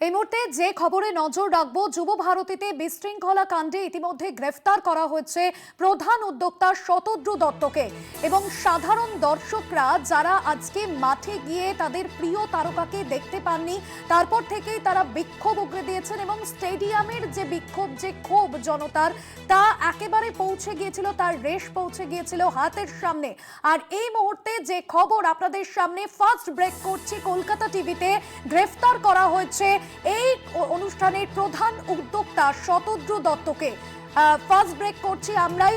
এই মুহূর্তে যে খবরে নজর রাখবো, যুব ভারতীতে বিশৃঙ্খলা কাণ্ডে ইতিমধ্যে গ্রেফতার করা হয়েছে প্রধান উদ্যোক্তা শতদ্রু দত্তকে এবং সাধারণ দর্শকরা যারা আজকে মাঠে গিয়ে তাদের প্রিয় তারকাকে দেখতে পাননি, তারপর থেকেই তারা বিক্ষোভ উগরে দিয়েছেন এবং স্টেডিয়ামের যে বিক্ষোভ, যে ক্ষোভ জনতার, তা একেবারে পৌঁছে গিয়েছিল, তার রেশ পৌঁছে গিয়েছিল হাতের সামনে। আর এই মুহূর্তে যে খবর আপনাদের সামনে ফার্স্ট ব্রেক করছি কলকাতা টিভিতে, গ্রেফতার করা হয়েছে এই অনুষ্ঠানের প্রধান উদ্যোক্তা শতদ্রু দত্তকে। ফার্স্ট ব্রেক করছি আমরাই।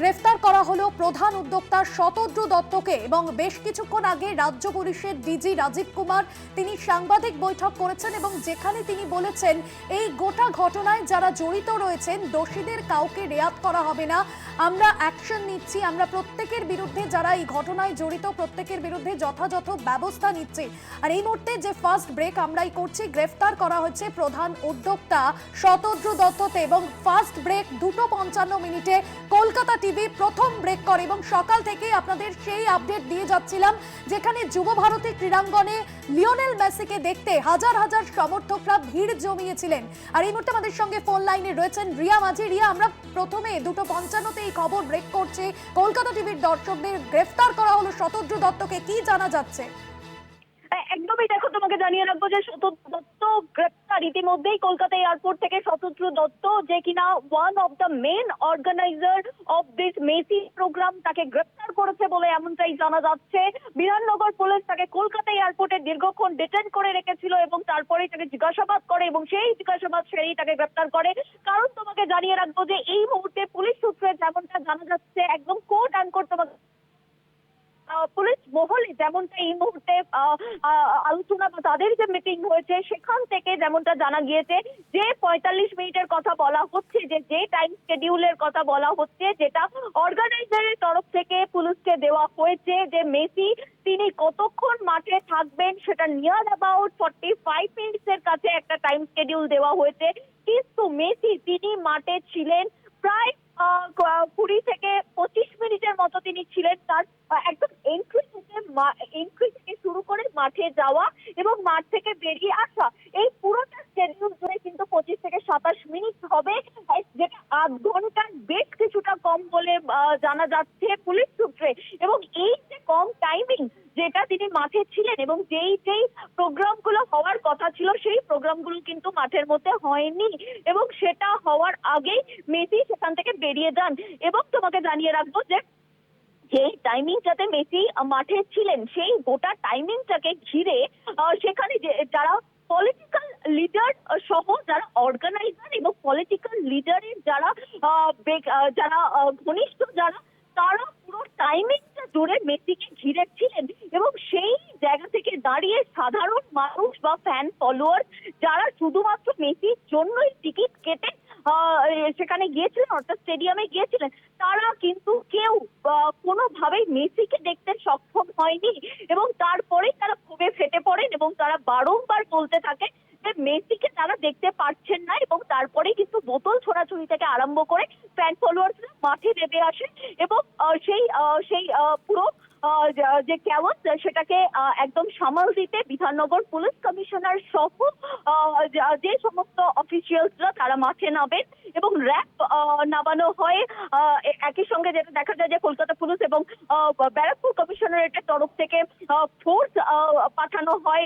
গ্রেফতার করা হলো প্রধান উদ্যোক্তা শতদ্রু দত্তকে এবং বেশ কিছুক্ষণ আগে রাজ্য পুলিশের ডিজি রাজীব কুমার তিনি সাংবাদিক বৈঠক করেছেন এবং যেখানে তিনি বলেছেন এই গোটা ঘটনায় যারা জড়িত রয়েছেন দোষীদের কাউকে রেয়াত করা হবে না, আমরা অ্যাকশন নিচ্ছি, আমরা প্রত্যেকের বিরুদ্ধে যারা এই ঘটনায় জড়িত প্রত্যেকের বিরুদ্ধে যথাযথ ব্যবস্থা নিচ্ছি। আর এই মুহূর্তে যে ফার্স্ট ব্রেক আমরাই করছি, গ্রেফতার করা হচ্ছে প্রধান উদ্যোক্তা শতদ্রু দত্ততে এবং ফার্স্ট ব্রেক 2:55 কলকাতা টিভি প্রথম ব্রেক করে এবং সকাল থেকে আপনাদের সেই আপডেট দিয়ে যাচ্ছিলাম যেখানে যুব ভারতী ক্রীড়াঙ্গনে লিওনেল মেসিকে দেখতে হাজার হাজার সমর্থকরা ভিড় জমিয়েছিলেন। আর এই মুহূর্তে আমাদের সঙ্গে ফোন লাইনে রয়েছেন রিয়া মাঝি। রিয়া, আমরা প্রথমে 2:55 এই খবর ব্রেক করছে, কলকাতা টিভির দর্শকদের গ্রেফতার করা হলো শতদ্রু দত্তকে, কি জানা যাচ্ছে? একদমই, দেখো তোমাকে জানিয়ে রাখবো যে শতদ্রু দত্ত গ্রেপ্তার ইতিমধ্যেই কলকাতা এয়ারপোর্ট থেকে। শতদ্রু দত্ত যে কিনা one of the main organiser of this Messi program, তাকে গ্রেপ্তার করেছে বলে এমনটাই জানা যাচ্ছে। বিধাননগর পুলিশ তাকে কলকাতা এয়ারপোর্টে দীর্ঘক্ষণ ডিটেন করে রেখেছিল এবং তারপরেই তাকে জিজ্ঞাসাবাদ করে এবং সেই জিজ্ঞাসাবাদ সেরেই তাকে গ্রেপ্তার করে। কারণ তোমাকে জানিয়ে রাখবো যে এই মুহূর্তে পুলিশ সূত্রে যেমনটা জানা যাচ্ছে, একদম কোর্ট আনকোর্ট তোমাকে পুলিশ মহলে যেমনটা এই মুহূর্তে আলোচনা বা তাদের যে মিটিং হয়েছে সেখান থেকে যেমনটা জানা গিয়েছে যে 45 মিনিটের কথা বলা হচ্ছে, যে টাইম শিডিউলের কথা বলা হচ্ছে, যেটা অর্গানাইজারের তরফ থেকে পুলিশকে দেওয়া হয়েছে, যে মেসি তিনি কতক্ষণ মাঠে থাকবেন সেটা নিয়ার অ্যাবাউট 45 মিনিটসের কাছে একটা টাইম শিডিউল দেওয়া হয়েছে। কিন্তু মেসি তিনি মাঠে ছিলেন প্রায় 20 থেকে 25 মিনিটের মতো তিনি ছিলেন। তার একদম এন্ট্রি থেকে শুরু করে মাঠে যাওয়া এবং মাঠ থেকে বেরিয়ে আসা, এই পুরোটা শিডিউল জুড়ে কিন্তু 25 থেকে 27 মিনিট হবে, যেটা আধ ঘন্টার বেশ কিছুটা কম বলে জানা যাচ্ছে পুলিশ সূত্রে। এবং এই যে কম টাইমিং যেটা তিনি মাঠে ছিলেন এবং যেই প্রোগ্রামগুলো হওয়ার কথা ছিল সেই প্রোগ্রামগুলো কিন্তু মাঠের মধ্যে হয়নি এবং সেটা হওয়ার আগেই মেসি সেখান থেকে বেরিয়ে যান। এবং তোমাকে জানিয়ে রাখবো যে যেই টাইমিংটাতে মেসি মাঠে ছিলেন সেই গোটা টাইমিংটাকে ঘিরে সেখানে যারা পলিটিক্যাল লিডার সহ যারা অর্গানাইজার এবং পলিটিক্যাল লিডারের যারা ঘনিষ্ঠ যারা, তারা পুরো টাইমিংটা জুড়ে মেসিকে ঘিরে ছিলেন এবং সেই জায়গা থেকে দাঁড়িয়ে সাধারণ মানুষ বা ফ্যান ফলোয়ার যারা শুধুমাত্র মেসির জন্যই টিকিট কেটে সেখানে গিয়েছিলেন, অর্থাৎ স্টেডিয়ামে গিয়েছিলেন, তারা কিন্তু কেউ কোনোভাবেই মেসিকে দেখতে সক্ষম হয়নি এবং তারপরেই তারা ক্ষোভে ফেটে পড়েন এবং তারা বারংবার বলতে থাকে যে মেসিকে তারা দেখতে পাচ্ছেন না এবং তারপরে কিন্তু বোতল ছোড়াছুড়ি থেকে আরম্ভ করে ফ্যান ফলোয়ার্সরা মাঠে নেমে আসেন এবং সেই পুরো যে ক্যাওয়াস সেটাকে একদম সামাল দিতে বিধাননগর পুলিশ কমিশনার সহ যে সমস্ত অফিসিয়ালসরা তারা মাঠে নামেন এবং র্যাব নামানো হয়। একই সঙ্গে যেটা দেখা যায় যে কলকাতা পুলিশ এবং ব্যারাকপুর কমিশনারেটের তরফ থেকে ফোর্স পাঠানো হয়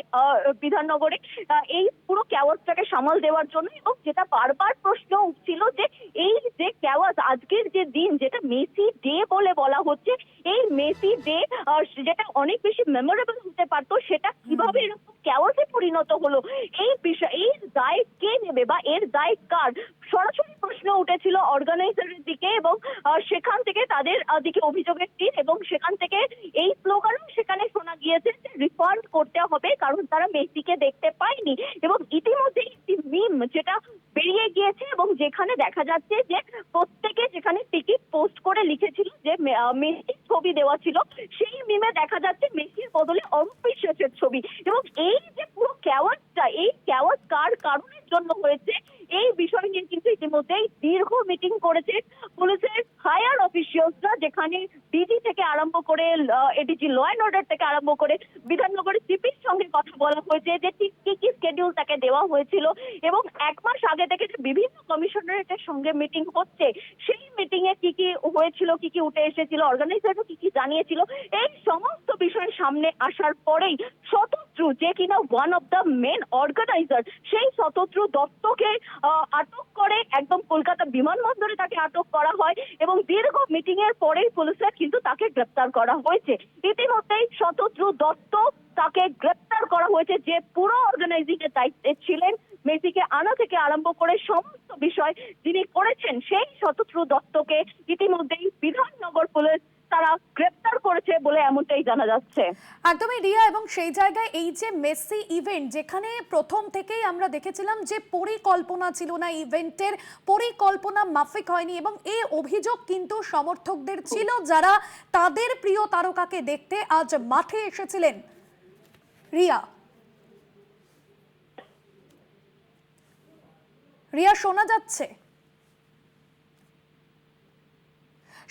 বিধাননগরে এই পুরো ক্যাওয়াসটাকে সামাল দেওয়ার জন্য। এবং যেটা বারবার প্রশ্ন উঠছিল যে এই যে ক্যাওয়াস, আজকের যে দিন যেটা মেসি ডে বলে বলা হচ্ছে, এই মেসি ডে যেটা অনেক বেশি মেমোরেবল হতে পারতো, সেটা কিভাবে এরকম ক্যাওয়াসে পরিণত হলো, এই বিষয় এর দায় কে নেবে বা এর দায় কার, সরাসরি প্রশ্ন উঠেছিল অর্গানাইজারের দিকে এবং সেখান থেকে তাদের দিকে অভিযোগের তীর এবং সেখান থেকে এই স্লোগানও সেখানে শোনা গিয়েছে যে রিফান্ড করতে হবে কারণ তারা মেসিকে দেখতে পায়নি। এবং ইতিমধ্যে একটি মিম যেটা বেরিয়ে গিয়েছে এবং যেখানে দেখা যাচ্ছে যে প্রত্যেকে যেখানে টিকিট পোস্ট করে লিখেছিল যে মেসির ছবি দেওয়া ছিল, সেই মিমে দেখা যাচ্ছে মেসির বদলে অরূপ বিশ্বাসের ছবি। এবং এই যে পুরো ক্যাওয়াসটা, এই ক্যাওয়াস কার কারণের জন্য হয়েছে এই বিষয় নিয়ে কিন্তু ইতিমধ্যেই দীর্ঘ মিটিং করেছে পুলিশের হায়ার অফিসিয়ালসরা, যেখানে ডিজি থেকে আরম্ভ করে এডিজি ল অ্যান্ড অর্ডার থেকে আরম্ভ করে বিধাননগরের সিপি সঙ্গে কথা বলা হয়েছে যে ঠিক কি কি স্কেডিউল তাকে দেওয়া হয়েছিল, এবং 1 মাস আগে থেকে যে বিভিন্ন কমিশনারেটের সঙ্গে মিটিং হচ্ছে, সেই মিটিং এ কি কি হয়েছিল, কি কি উঠে এসেছিল, অর্গানাইজারও কি কি জানিয়েছিল, এই সমস্ত বিষয় সামনে আসার পরেই শতদ্রু, যে কিনা one of the main organiser, সেই শতদ্রু দত্তকে আটক করে একদম কলকাতা বিমানবন্দরে তাকে আটক করা হয়, এবং দীর্ঘ মিটিং এর পরেই পুলিশের কিন্তু তাকে গ্রেপ্তার করা হয়েছে। ইতিমধ্যেই শতদ্রু দত্ত তাকে গ্রেপ্তার করা হয়েছে, যে পুরো অর্গানাইজিং এর দায়িত্বে ছিলেন, মেসিকে আনা থেকে আরম্ভ করে সমস্ত বিষয় যিনি করেছেন, সেই শতদ্রু দত্তকে ইতিমধ্যেই বিধাননগর পুলিশ তারা গ্রেপ্তার করেছে বলে এমনটাই জানা যাচ্ছে। একদমই রিয়া, এবং সেই জায়গায় এই যে মেসি ইভেন্ট, যেখানে প্রথম থেকেই আমরা দেখেছিলাম যে পরিকল্পনা ছিল না, ইভেন্টের পরিকল্পনা মাফিক হয়নি, এবং এই অভিযোগ কিন্তু সমর্থকদের ছিল যারা তাদের প্রিয় তারকাকে দেখতে আজ মাঠে এসেছিলেন। রিয়া, রিয়া শোনা যাচ্ছে?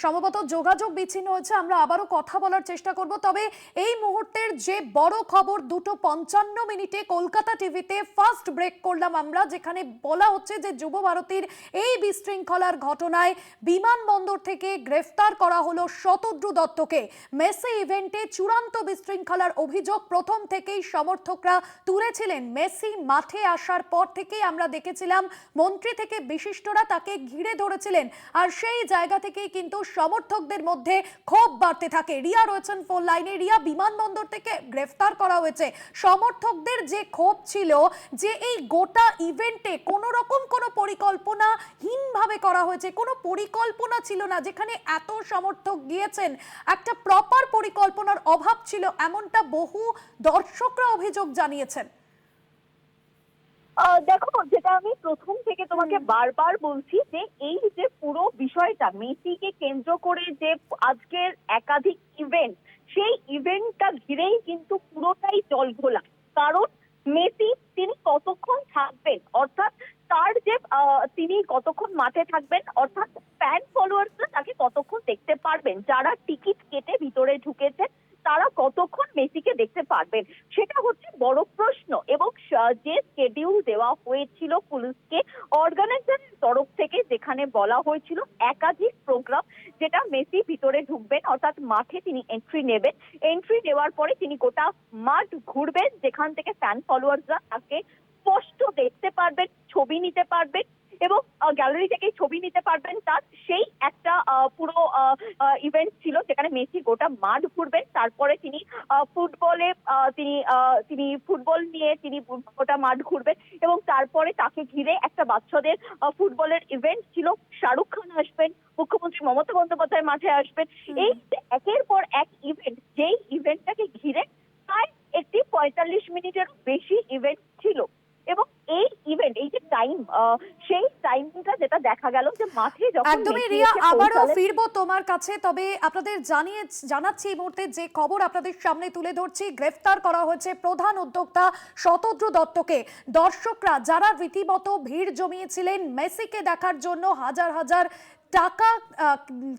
সম্ভবত যোগাযোগ বিচ্ছিন্ন হয়েছে, আমরা আবারও কথা বলার চেষ্টা করব। তবে এই মুহূর্তের যে বড় খবর, 2:55 কলকাতা টিভিতে ফার্স্ট ব্রেক করলাম আমরা, যেখানে বলা হচ্ছে যে যুব ভারতীর এই বিশৃঙ্খলার ঘটনায় বিমানবন্দর থেকে গ্রেফতার করা হলো শতদ্রু দত্তকে। মেসি ইভেন্টে চূড়ান্ত বিশৃঙ্খলার অভিযোগ প্রথম থেকেই সমর্থকরা তুলেছিলেন। মেসি মাঠে আসার পর থেকেই আমরা দেখেছিলাম মন্ত্রী থেকে বিশিষ্টরা তাকে ঘিরে ধরেছিলেন, আর সেই জায়গা থেকেই কিন্তু সমর্থকদের মধ্যে ক্ষোভ বাড়তে থাকে। রিয়া রয়েছেন ফোন লাইনে। রিয়া, বিমানবন্দর থেকে গ্রেফতার করা হয়েছে, সমর্থকদের যে ক্ষোভ ছিল যে এই গোটা ইভেন্টে কোনো রকম কোনো পরিকল্পনাহীনভাবে করা হয়েছে, কোনো পরিকল্পনা ছিল না, যেখানে এত সমর্থক গিয়েছেন, একটা প্রপার পরিকল্পনার অভাব ছিল, এমনটা বহু দর্শকরা অভিযোগ জানিয়েছেন। দেখো, যেটা আমি প্রথম থেকে তোমাকে বারবার বলছি, যে এই যে পুরো বিষয়টা মেসিকে কেন্দ্র করে যে আজকের একাধিক ইভেন্ট, সেই ইভেন্টটা ঘিরেই কিন্তু পুরোটাই জলঘোলা। কারণ মেসি তিনি কতক্ষণ থাকবেন, অর্থাৎ তার যে তিনি কতক্ষণ মাঠে থাকবেন, অর্থাৎ ফ্যান ফলোয়ার্সরা তাকে কতক্ষণ দেখতে পারবেন, যারা টিকিট কেটে ভিতরে ঢুকেছেন তারা কতক্ষণ মেসিকে দেখতে পারবেন, সেটা হচ্ছে বড় প্রশ্ন। এবং যে স্কেডিউল দেওয়া হয়েছিল পুলিশকে অর্গানাইজারের তরফ থেকে, যেখানে বলা হয়েছিল একাধিক প্রোগ্রাম, যেটা মেসি ভিতরে ঢুকবেন, অর্থাৎ মাঠে তিনি এন্ট্রি নেবেন, এন্ট্রি নেওয়ার পরে তিনি গোটা মাঠ ঘুরবেন, যেখান থেকে ফ্যান ফলোয়ার্সরা তাকে স্পষ্ট দেখতে পারবেন, ছবি নিতে পারবেন, এবং গ্যালারি থেকে ছবি নিতে পারবেন। তার সেই একটা পুরো ইভেন্ট ছিল, যেখানে মেসি গোটা মাঠ ঘুরবেন, তারপরে তিনি ফুটবলে তিনি ফুটবল নিয়ে তিনি গোটা মাঠ ঘুরবেন, এবং তারপরে তাকে ঘিরে একটা বাচ্চাদের ফুটবলের ইভেন্ট ছিল, শাহরুখ খান আসবেন, মুখ্যমন্ত্রী মমতা বন্দ্যোপাধ্যায় মাঠে আসবেন। এই যে একের পর এক ইভেন্ট, যেই ইভেন্টটাকে ঘিরে প্রায় একটি 45 মিনিটেরও বেশি ইভেন্ট ছিল, এবং এই ইভেন্ট, এই যে টাইম, সেই টাইমটা যেটা দেখা গেল যে মাঠে যখন একদমই রিয়া, আবারও ফিরবো তোমার কাছে। তবে আপনাদের জানাচ্ছি এই মুহূর্তে যে খবর আপনাদের সামনে তুলে ধরছি, গ্রেফতার করা হয়েছে প্রধান উদ্যোক্তা শতদ্রু দত্তকে। দর্শকরা যারা রীতিমতো ভিড় জমিয়েছিলেন মেসিকে দেখার জন্য, হাজার হাজার টাকা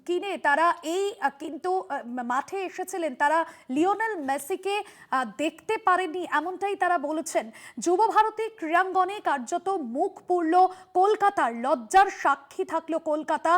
কিনে তারা এই কিন্তু মাঠে এসেছিলেন, তারা লিওনেল মেসিকে দেখতে পারেননি, এমনটাই তারা বলেছেন। যুব ভারতী ক্রীড়াঙ্গনে কার্যত মুখ পুরল কলকাতার, লজ্জার সাক্ষী থাকলো কলকাতা।